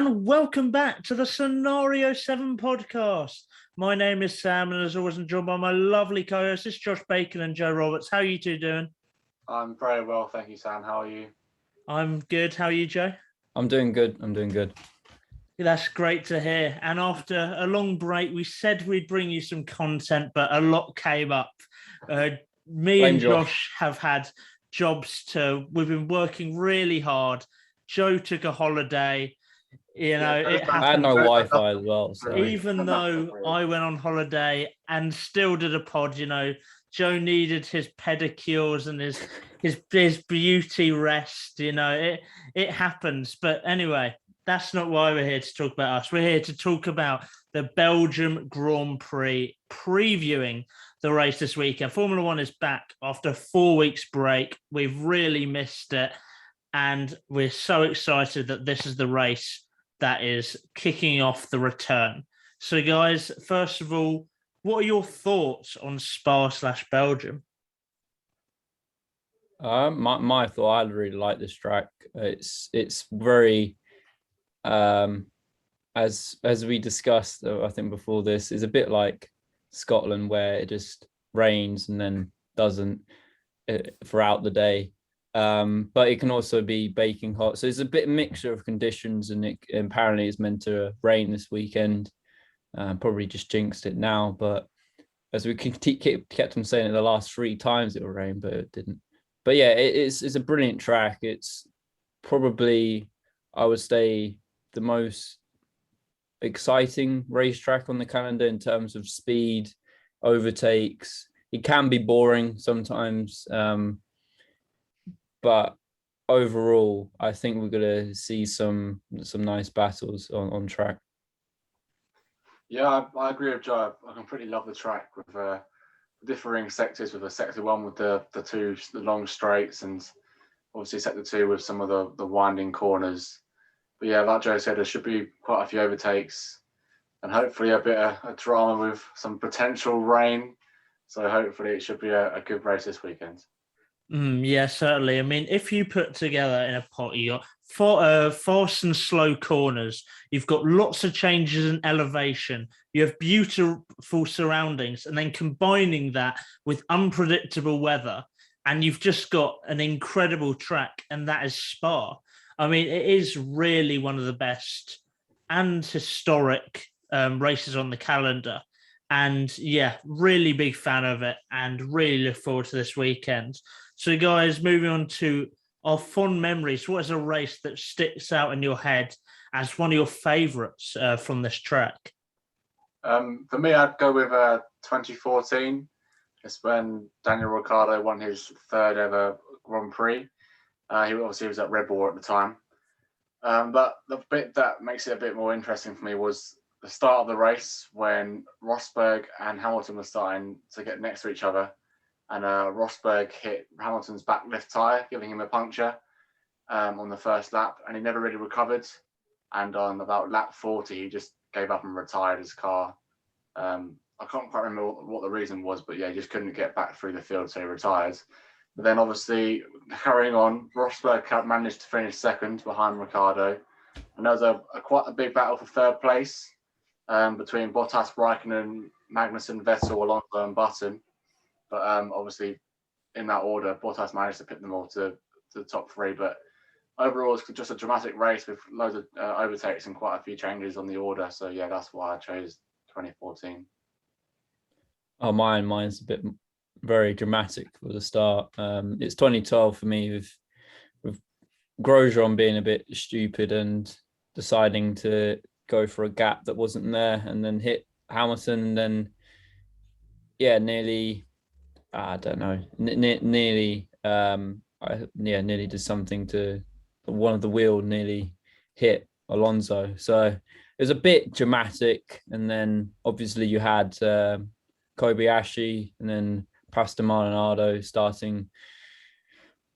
and welcome back to the Scenario 7 podcast. My name is Sam, and as always, I'm joined by my lovely co-hosts, it's Josh Bacon and Joe Roberts. How are you two doing? I'm very well, thank you, Sam. How are you? I'm good. How are you, Joe? I'm doing good. That's great to hear. And after a long break, we said we'd bring you some content, but a lot came up. Me and Josh have had we've been working really hard. Joe took a holiday. It happened. I had no Wi-Fi as well. So. Even though I went on holiday and still did a pod, Joe needed his pedicures and his beauty rest. It happens. But anyway, that's not why we're here to talk about us. We're here to talk about the Belgian Grand Prix, previewing the race this weekend. Formula One is back after 4 weeks break. We've really missed it. And we're so excited that this is the race that is kicking off the return. So, guys, first of all, what are your thoughts on Spa/Belgium? My thought, I really like this track. It's very, as we discussed, I think before this, is a bit like Scotland, where it just rains and then doesn't throughout the day. But it can also be baking hot, so it's a bit mixture of conditions, and it apparently is meant to rain this weekend. Probably just jinxed it now, but as we kept on saying it the last 3 times it will rain, but it didn't. But yeah, it's a brilliant track. It's probably, I would say, the most exciting racetrack on the calendar in terms of speed, overtakes. It can be boring sometimes, but overall, I think we're going to see some nice battles on track. Yeah, I agree with Joe. I completely love the track with differing sectors, with a sector 1 with the long straights, and obviously sector 2 with some of the winding corners. But yeah, like Joe said, there should be quite a few overtakes and hopefully a bit of drama with some potential rain. So hopefully it should be a good race this weekend. Yeah, certainly. I mean, if you put together in a pot, you got fast and slow corners, you've got lots of changes in elevation, you have beautiful surroundings, and then combining that with unpredictable weather, and you've just got an incredible track, and that is Spa. I mean, it is really one of the best and historic races on the calendar. And yeah, really big fan of it and really look forward to this weekend. So guys, moving on to our fond memories. What is a race that sticks out in your head as one of your favourites from this track? For me, I'd go with 2014. It's when Daniel Ricciardo won his 3rd ever Grand Prix. He was at Red Bull at the time. But the bit that makes it a bit more interesting for me was the start of the race when Rosberg and Hamilton were starting to get next to each other, and Rosberg hit Hamilton's back left tyre, giving him a puncture on the first lap, and he never really recovered. And on about lap 40, he just gave up and retired his car. I can't quite remember what the reason was, but yeah, he just couldn't get back through the field, so he retired. But then obviously, carrying on, Rosberg managed to finish 2nd behind Ricciardo, and there was quite a big battle for 3rd place. Between Bottas, Raikkonen, Magnussen, Vettel, Alonso and Button. But obviously, in that order, Bottas managed to pick them all to the top 3. But overall, it's just a dramatic race with loads of overtakes and quite a few changes on the order. So yeah, that's why I chose 2014. Oh, mine's a bit very dramatic for the start. It's 2012 for me, with Grosjean being a bit stupid and deciding to go for a gap that wasn't there, and then hit Hamilton, and then nearly nearly did something to one of the wheel, nearly hit Alonso. So it was a bit dramatic. And then obviously you had Kobayashi and then Pastor Maldonado starting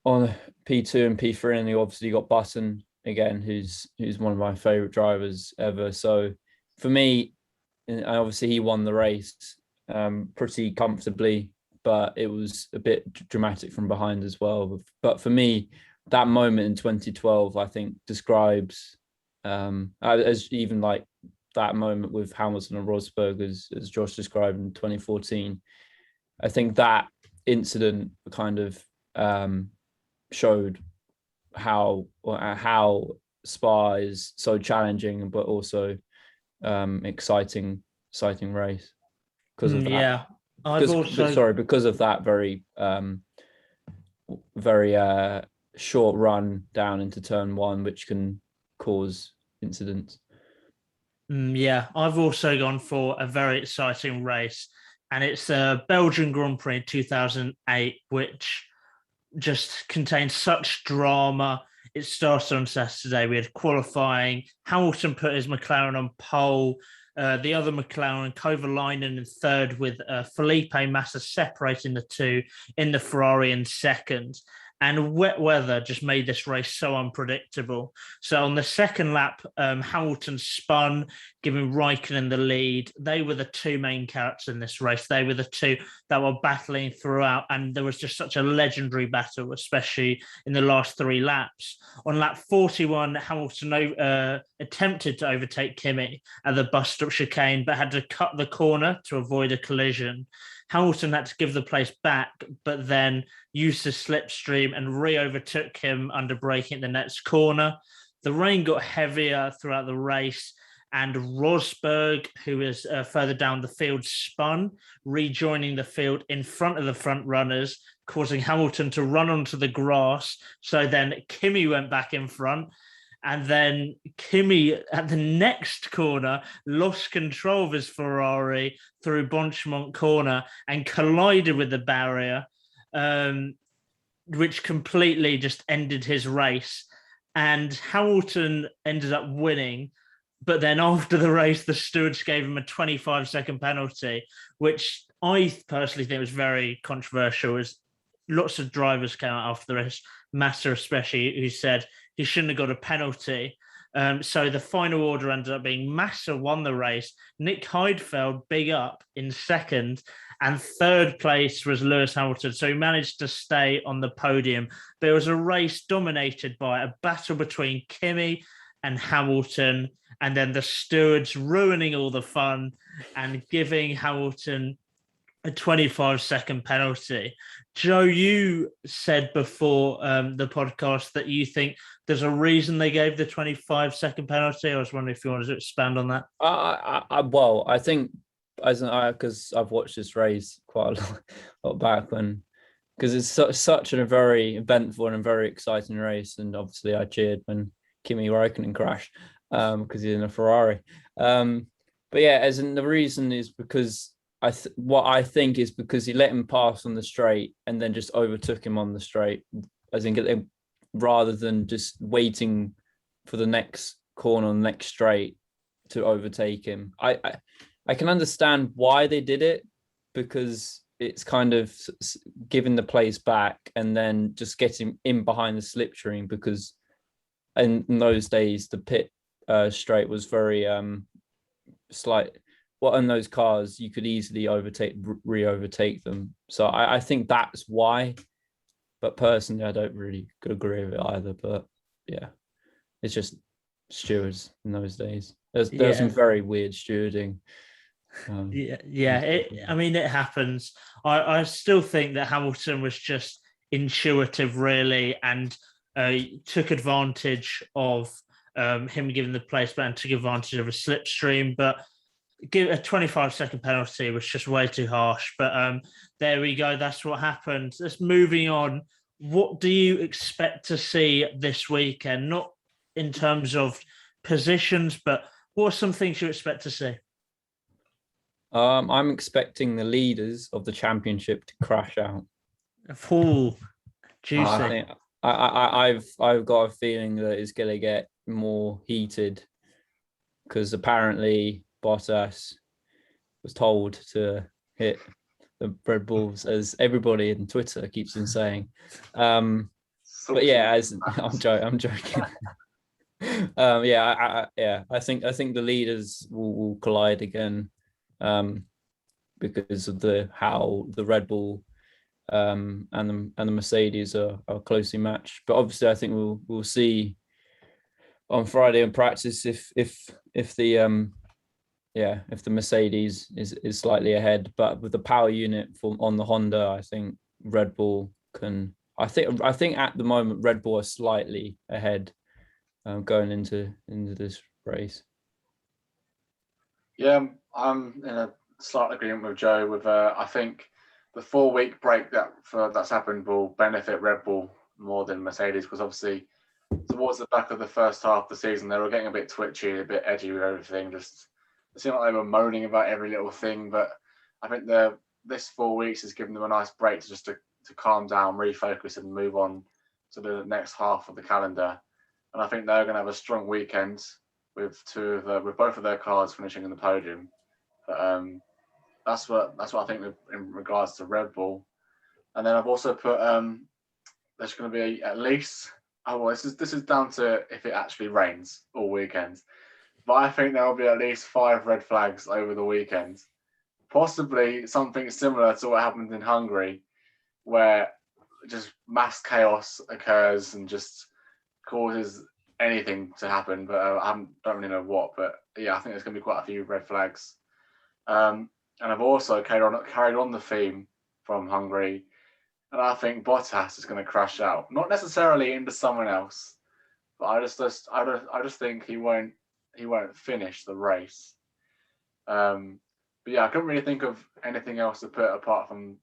on P2 and P3, and you obviously got Button again, who's one of my favorite drivers ever. So for me, and obviously he won the race pretty comfortably, but it was a bit dramatic from behind as well. But for me, that moment in 2012, I think, describes as even like that moment with Hamilton and Rosberg, as Josh described in 2014. I think that incident kind of showed how Spa is so challenging, but also exciting race because of that. Yeah, Because of that very short run down into turn one, which can cause incidents. Yeah, I've also gone for a very exciting race, and it's the Belgian Grand Prix 2008, which just contained such drama. It started on Saturday. We had qualifying. Hamilton put his McLaren on pole. The other McLaren, Kovalainen, in third, with Felipe Massa separating the two in the Ferrari in second. And wet weather just made this race so unpredictable. So on the second lap, Hamilton spun, giving Raikkonen the lead. They were the two main characters in this race. They were the two that were battling throughout, and there was just such a legendary battle, especially in the last three laps. On lap 41, Hamilton attempted to overtake Kimi at the bus stop chicane, but had to cut the corner to avoid a collision. Hamilton had to give the place back, but then used the slipstream and re-overtook him under braking at the next corner. The rain got heavier throughout the race, and Rosberg, who is further down the field, spun, rejoining the field in front of the front runners, causing Hamilton to run onto the grass. So then Kimi went back in front. And then Kimi, at the next corner, lost control of his Ferrari through Bonchemont corner and collided with the barrier, which completely just ended his race. And Hamilton ended up winning. But then after the race, the stewards gave him a 25-second penalty, which I personally think was very controversial. As lots of drivers came out after the race, Massa especially, who said he shouldn't have got a penalty. So the final order ended up being Massa won the race, Nick Heidfeld big up in second, and third place was Lewis Hamilton. So he managed to stay on the podium. But it was a race dominated by a battle between Kimi and Hamilton, and then the stewards ruining all the fun and giving Hamilton a 25-second penalty. Joe, you said before the podcast that you think there's a reason they gave the 25-second penalty. I was wondering if you wanted to expand on that. Well, I think because I've watched this race quite a lot back because it's such a very eventful and very exciting race, and obviously I cheered when Kimi Raikkonen crashed because he's in a Ferrari. But yeah, as in the reason is because what I think is because he let him pass on the straight and then just overtook him on the straight, as in rather than just waiting for the next corner on the next straight to overtake him. I can understand why they did it, because it's kind of giving the place back and then just getting in behind the slipstream, because in those days the pit straight was very slight. Well, in those cars you could easily re-overtake them. So I think that's why. But personally, I don't really agree with it either. But yeah, it's just stewards in those days. There's some very weird stewarding. It happens. I still think that Hamilton was just intuitive, really, and took advantage of him giving the place back and took advantage of a slipstream. But give a 25-second penalty was just way too harsh. But there we go. That's what happened. Let's moving on. What do you expect to see this weekend? Not in terms of positions, but what are some things you expect to see? I'm expecting the leaders of the championship to crash out. Oh, juicy. I've got a feeling that it's going to get more heated, because apparently Bottas was told to hit the Red Bulls, as everybody in Twitter keeps on saying. But yeah, I'm joking. I think the leaders will collide again, because of how the Red Bull and the Mercedes are closely matched. But obviously, I think we'll see on Friday in practice if the if the Mercedes is slightly ahead, but with the power unit on the Honda, I think Red Bull can. I think at the moment Red Bull are slightly ahead going into this race. Yeah, I'm in a slight agreement with Joe. With I think the 4-week break that's happened will benefit Red Bull more than Mercedes, because obviously towards the back of the first half of the season they were getting a bit twitchy, a bit edgy with everything. Just it seemed like they were moaning about every little thing. But I think this 4 weeks has given them a nice break to calm down, refocus, and move on to the next half of the calendar. And I think they're going to have a strong weekend with with both of their cars finishing in the podium. But that's what I think in regards to Red Bull. And then I've also put there's going to be at least this is down to if it actually rains all weekend. But I think there will be at least 5 red flags over the weekend. Possibly something similar to what happened in Hungary, where just mass chaos occurs and just causes anything to happen. But I don't really know what. But yeah, I think there's going to be quite a few red flags. And I've also carried on the theme from Hungary, and I think Bottas is going to crash out. Not necessarily into someone else, but I just think he won't finish the race. But yeah, I couldn't really think of anything else to put apart from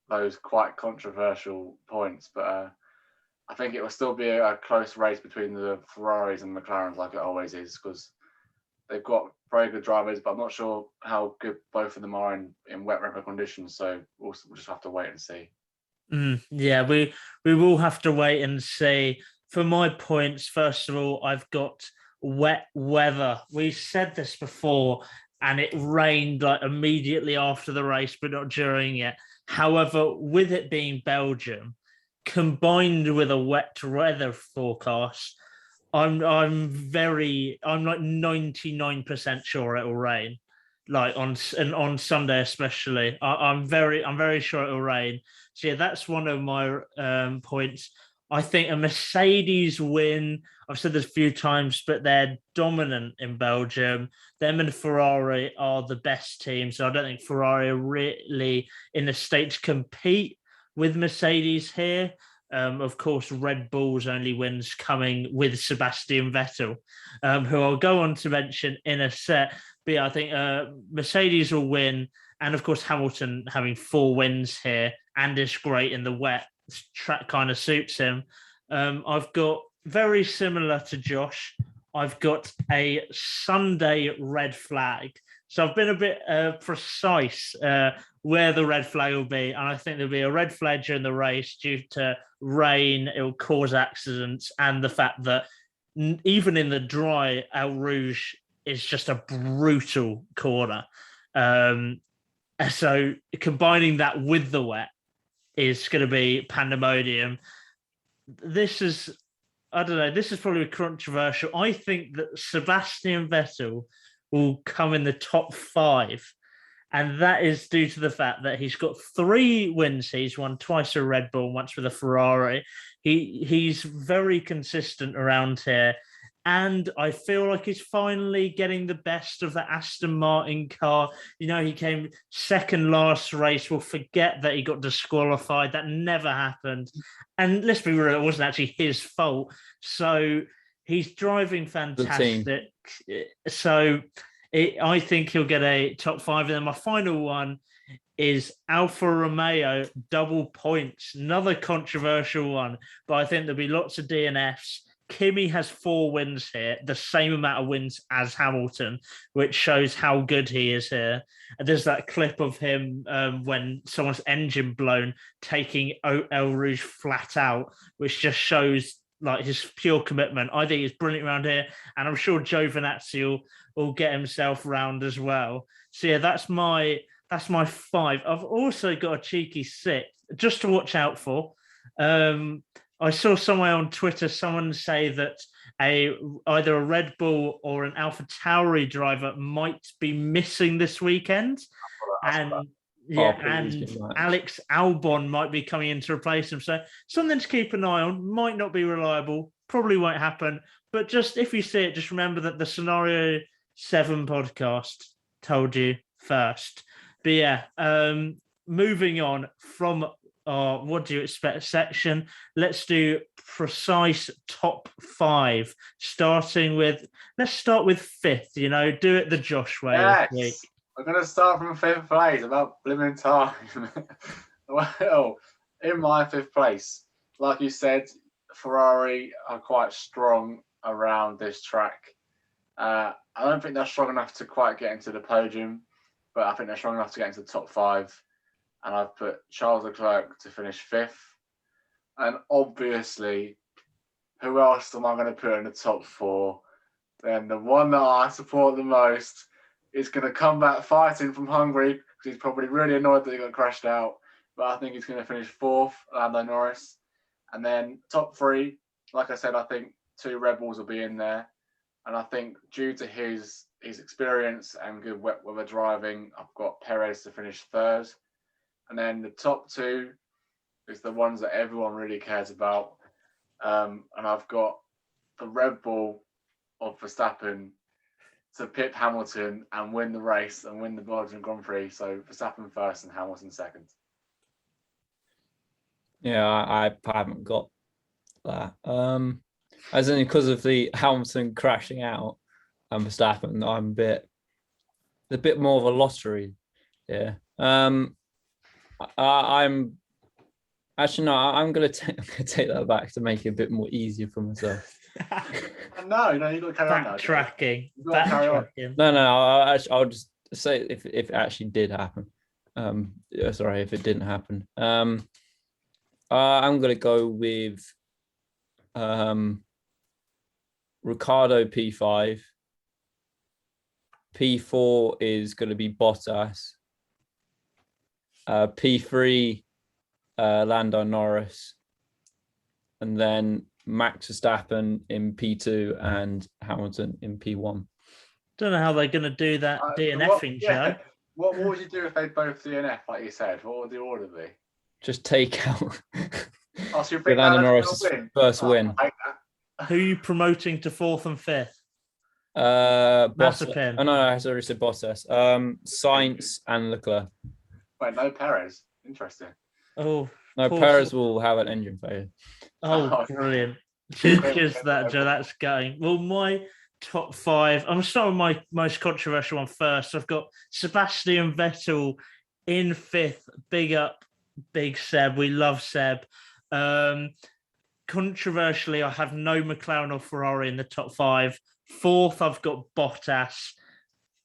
those quite controversial points. But I think it will still be a close race between the Ferraris and McLarens, like it always is, because they've got very good drivers, but I'm not sure how good both of them are in wet weather conditions. So we'll just have to wait and see. Yeah, we will have to wait and see. For my points, first of all, I've got wet weather. We said this before, and it rained like immediately after the race, but not during it. However, with it being Belgium, combined with a wet weather forecast, I'm like 99% sure it will rain. Like on Sunday especially, I'm very sure it will rain. So yeah, that's one of my points. I think a Mercedes win. I've said this a few times, but they're dominant in Belgium. Them and Ferrari are the best team, so I don't think Ferrari are really in a state to compete with Mercedes here. Of course, Red Bull's only wins coming with Sebastian Vettel, who I'll go on to mention in a set. But yeah, I think Mercedes will win. And of course, Hamilton having 4 wins here and is great in the wet track kind of suits him. I've got very similar to Josh. I've got a Sunday red flag. So I've been a bit precise where the red flag will be. And I think there'll be a red flag during the race due to rain. It will cause accidents. And the fact that even in the dry, El Rouge is just a brutal corner. So combining that with the wet is going to be pandemonium. This is probably controversial. I think that Sebastian Vettel will come in the top 5. And that is due to the fact that he's got 3 wins. He's won twice with Red Bull, once with a Ferrari. He's very consistent around here. And I feel like he's finally getting the best of the Aston Martin car. You know, he came second last race. We'll forget that he got disqualified. That never happened. And let's be real, it wasn't actually his fault. So he's driving fantastic. So I think he'll get a top 5. And then my final one is Alfa Romeo double points. Another controversial one, but I think there'll be lots of DNFs. Kimi has 4 wins here, the same amount of wins as Hamilton, which shows how good he is here. And there's that clip of him when someone's engine blown, taking El Rouge flat out, which just shows like his pure commitment. I think he's brilliant around here, and I'm sure Giovinazzi will get himself round as well. So yeah, that's my 5. I've also got a cheeky 6 just to watch out for. I saw somewhere on Twitter someone say that either a Red Bull or an AlphaTauri driver might be missing this weekend, and Alex Albon might be coming in to replace him. So something to keep an eye on. Might not be reliable, probably won't happen. But just if you see it, just remember that the Scenario 7 podcast told you first. But yeah, moving on from our what do you expect section, let's do precise top 5. Let's start with 5th, do it the Josh way this week. Yes, we're going to start from 5th place, about blimmin' time. Well, in my 5th place, like you said, Ferrari are quite strong around this track. I don't think they're strong enough to quite get into the podium, but I think they're strong enough to get into the top 5. And I've put Charles Leclerc to finish 5th. And obviously, who else am I going to put in the top 4? Then the one that I support the most is going to come back fighting from Hungary, because he's probably really annoyed that he got crashed out. But I think he's going to finish 4th, Lando Norris. And then top 3, like I said, I think 2 Red Bulls will be in there. And I think due to his experience and good wet weather driving, I've got Perez to finish 3rd. And then the top 2 is the ones that everyone really cares about. And I've got the Red Bull of Verstappen to pip Hamilton and win the race and win the Belgian Grand Prix. So Verstappen 1st and Hamilton 2nd. Yeah, I haven't got that. As in because of the Hamilton crashing out and Verstappen, I'm a bit more of a lottery. Yeah. I'm actually no. I'm gonna take that back to make it a bit more easier for myself. No, you got to carry on now. Backtracking. No. I'll just say if it actually did happen. Sorry, if it didn't happen. I'm gonna go with Ricardo P5. P4 is going to be Bottas. P3, Lando Norris. And then Max Verstappen in P2 and Hamilton in P1. Don't know how they're going to do that DNFing, Joe. What would you do if they both DNF, like you said? What would the order be? Just take out So Lando Norris' first win. Who are you promoting to 4th and 5th? Bottas. Oh, no, I already said Bottas. Sainz and Leclerc. Wait, no Perez. Interesting. Oh, no, Perez will have an engine failure. Oh, brilliant. Cheers for that, Joe. That's going. Well, my top 5, I'm starting with my most controversial one first. I've got Sebastian Vettel in 5th. Big up, big Seb. We love Seb. Controversially, I have no McLaren or Ferrari in the top 5. 4th, I've got Bottas.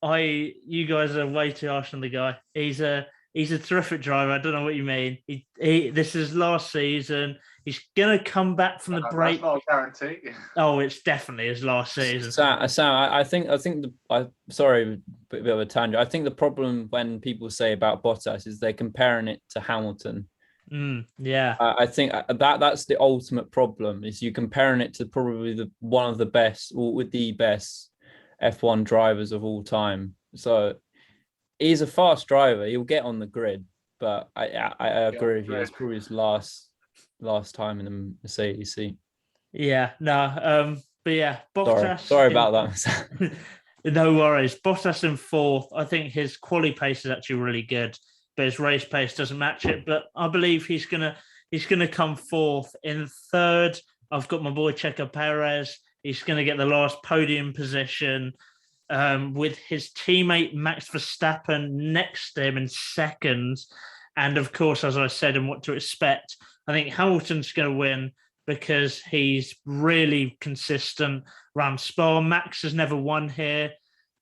You guys are way too harsh on the guy. He's a terrific driver. I don't know what you mean. This is last season. He's gonna come back from the break. That's not a guarantee. Oh, it's definitely his last season. Sam, I think sorry, a bit of a tangent. I think the problem when people say about Bottas is they're comparing it to Hamilton. Yeah, I think that's the ultimate problem. Is you comparing it to probably one of the best, or with the best F1 drivers of all time. So he's a fast driver. He'll get on the grid, but I agree with you. It's probably his last time in the Mercedes seat. Yeah, no, but yeah, Bottas. Sorry about that. No worries. Bottas in 4th. I think his quali pace is actually really good, but his race pace doesn't match it. But I believe he's gonna come 4th. In 3rd, I've got my boy Checo Perez. He's gonna get the last podium position, with his teammate Max Verstappen next to him in 2nd. And of course, as I said, and what to expect, I think Hamilton's going to win because he's really consistent around Spa. Max has never won here.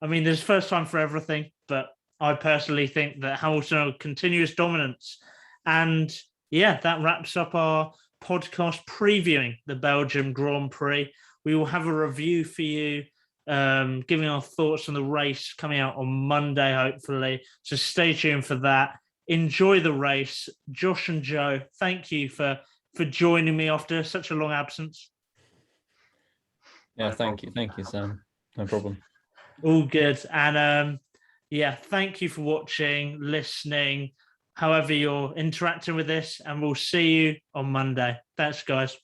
I mean, there's first time for everything, but I personally think that Hamilton will continue his dominance. And yeah, that wraps up our podcast previewing the Belgian Grand Prix. We will have a review for you, giving our thoughts on the race coming out on Monday, hopefully. So stay tuned for that. Enjoy the race. Josh and Joe, thank you for joining me after such a long absence. Yeah, thank you, Sam. No problem. All good. And thank you for watching, listening, however you're interacting with this, and we'll see you on Monday. Thanks, guys.